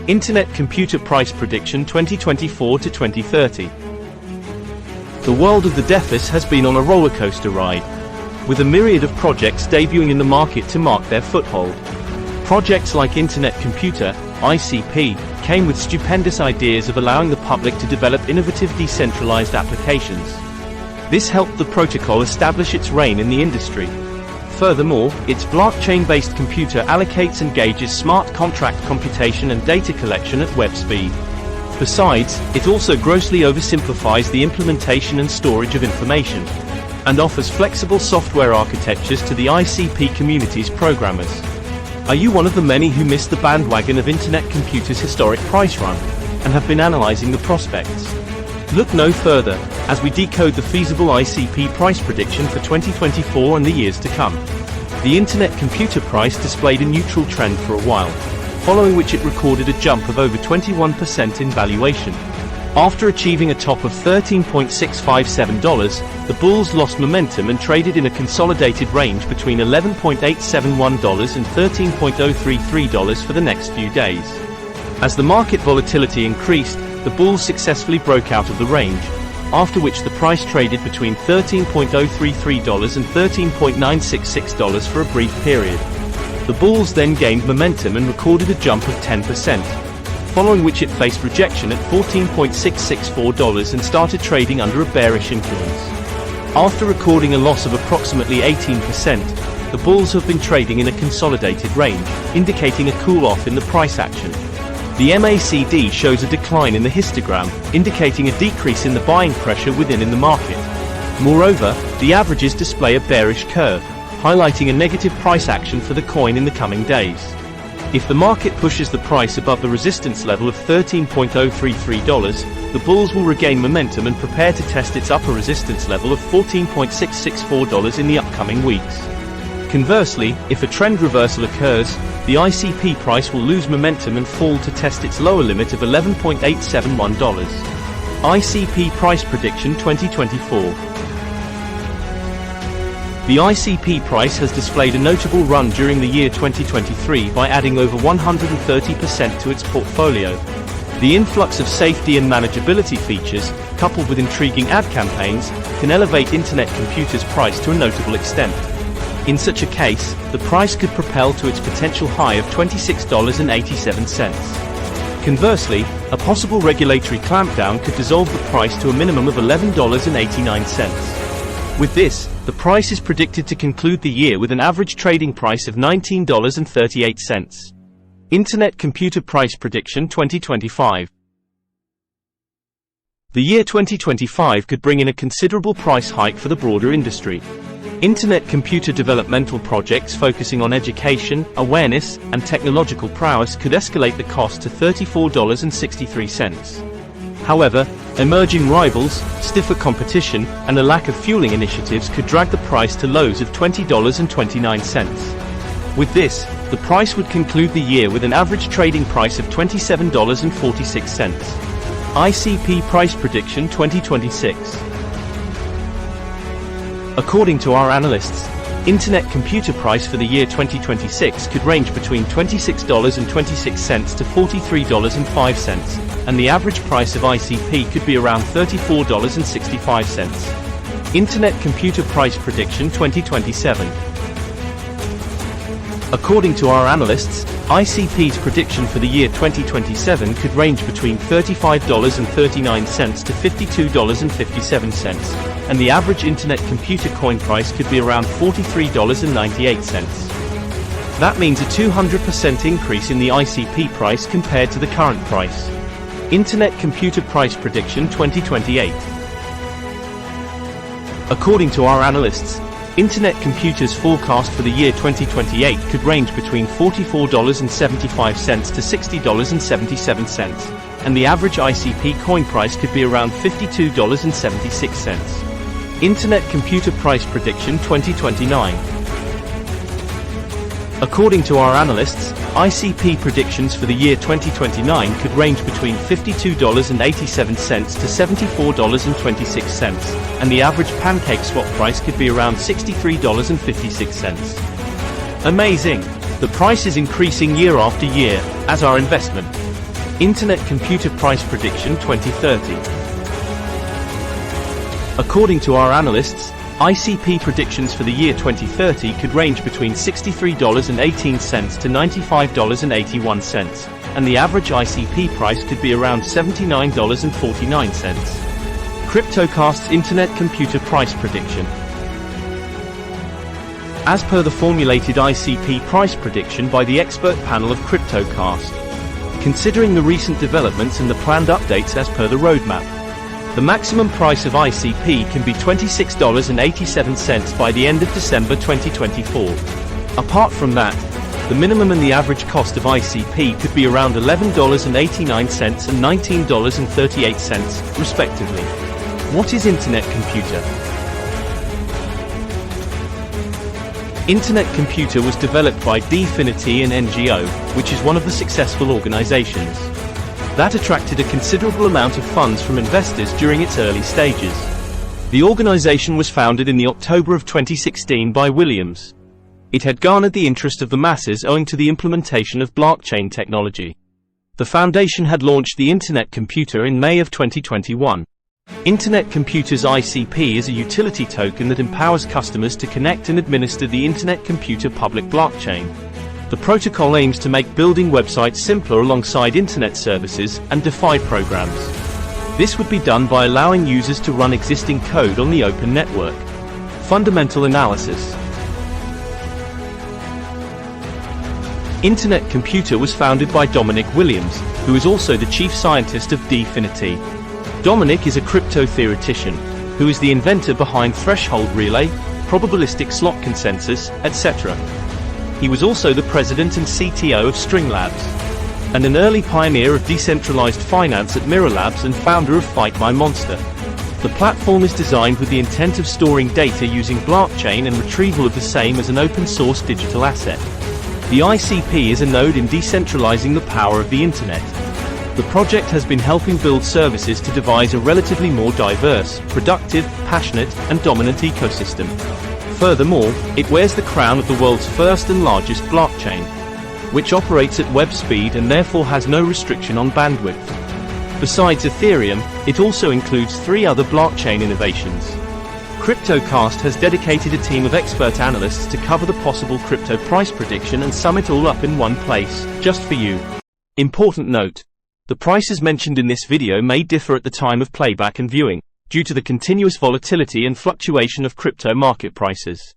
Internet Computer Price Prediction 2024 to 2030. The world of the DeFi has been on a rollercoaster ride, with a myriad of projects debuting in the market to mark their foothold. Projects like Internet Computer, ICP, came with stupendous ideas of allowing the public to develop innovative decentralized applications. This helped the protocol establish its reign in the industry. Furthermore, its blockchain-based computer allocates and gauges smart contract computation and data collection at web speed. Besides, it also grossly oversimplifies the implementation and storage of information, and offers flexible software architectures to the ICP community's programmers. Are you one of the many who missed the bandwagon of Internet Computer's historic price run, and have been analyzing the prospects? Look no further, as we decode the feasible ICP price prediction for 2024 and the years to come. The Internet Computer price displayed a neutral trend for a while, following which it recorded a jump of over 21% in valuation. After achieving a top of $13.657, the bulls lost momentum and traded in a consolidated range between $11.871 and $13.033 for the next few days. As the market volatility increased, the bulls successfully broke out of the range, after which the price traded between $13.033 and $13.966 for a brief period. The bulls then gained momentum and recorded a jump of 10%, following which it faced rejection at $14.664 and started trading under a bearish influence. After recording a loss of approximately 18%, the bulls have been trading in a consolidated range, indicating a cool-off in the price action. The MACD shows a decline in the histogram, indicating a decrease in the buying pressure within the market. Moreover, the averages display a bearish curve, highlighting a negative price action for the coin in the coming days. If the market pushes the price above the resistance level of $13.033, the bulls will regain momentum and prepare to test its upper resistance level of $14.664 in the upcoming weeks. Conversely, if a trend reversal occurs, the ICP price will lose momentum and fall to test its lower limit of $11.871. ICP Price Prediction 2024. The ICP price has displayed a notable run during the year 2023 by adding over 130% to its portfolio. The influx of safety and manageability features, coupled with intriguing ad campaigns, can elevate Internet Computer's price to a notable extent. In such a case, the price could propel to its potential high of $26.87. Conversely, a possible regulatory clampdown could dissolve the price to a minimum of $11.89. With this, the price is predicted to conclude the year with an average trading price of $19.38. Internet Computer Price Prediction 2025. The year 2025 could bring in a considerable price hike for the broader industry. Internet computer developmental projects focusing on education, awareness, and technological prowess could escalate the cost to $34.63. However, emerging rivals, stiffer competition, and a lack of fueling initiatives could drag the price to lows of $20.29. With this, the price would conclude the year with an average trading price of $27.46. ICP Price Prediction 2026. According to our analysts, Internet Computer price for the year 2026 could range between $26.26 to $43.05, and the average price of ICP could be around $34.65. Internet Computer Price Prediction 2027. According to our analysts, ICP's prediction for the year 2027 could range between $35.39 to $52.57, and the average Internet Computer coin price could be around $43.98. That means a 200% increase in the ICP price compared to the current price. Internet Computer Price Prediction 2028. According to our analysts, Internet Computer's forecast for the year 2028 could range between $44.75 to $60.77, and the average ICP coin price could be around $52.76. Internet Computer Price Prediction 2029. According to our analysts, ICP predictions for the year 2029 could range between $52.87 to $74.26, and the average pancake swap price could be around $63.56. Amazing! The price is increasing year after year, as our investment. Internet Computer Price Prediction 2030. According to our analysts, ICP predictions for the year 2030 could range between $63.18 to $95.81, and the average ICP price could be around $79.49. CryptoCast's Internet Computer Price Prediction. As per the formulated ICP price prediction by the expert panel of CryptoCast, considering the recent developments and the planned updates as per the roadmap, the maximum price of ICP can be $26.87 by the end of December 2024. Apart from that, the minimum and the average cost of ICP could be around $11.89 and $19.38, respectively. What is Internet Computer? Internet Computer was developed by Dfinity, an NGO, which is one of the successful organizations that attracted a considerable amount of funds from investors during its early stages. The organization was founded in the October of 2016 by Williams. It had garnered the interest of the masses owing to the implementation of blockchain technology. The foundation had launched the Internet Computer in May of 2021. Internet Computer's ICP is a utility token that empowers customers to connect and administer the Internet Computer public blockchain. The protocol aims to make building websites simpler alongside Internet services and DeFi programs. This would be done by allowing users to run existing code on the open network. Fundamental analysis. Internet Computer was founded by Dominic Williams, who is also the chief scientist of Dfinity. Dominic is a crypto theoretician, who is the inventor behind threshold relay, probabilistic slot consensus, etc. He was also the president and CTO of String Labs, and an early pioneer of decentralized finance at Mirror Labs and founder of Fight My Monster. The platform is designed with the intent of storing data using blockchain and retrieval of the same as an open-source digital asset. The ICP is a node in decentralizing the power of the Internet. The project has been helping build services to devise a relatively more diverse, productive, passionate, and dominant ecosystem. Furthermore, it wears the crown of the world's first and largest blockchain, which operates at web speed and therefore has no restriction on bandwidth. Besides Ethereum, it also includes 3 other blockchain innovations. CryptoCast has dedicated a team of expert analysts to cover the possible crypto price prediction and sum it all up in one place, just for you. Important note: the prices mentioned in this video may differ at the time of playback and viewing, due to the continuous volatility and fluctuation of crypto market prices.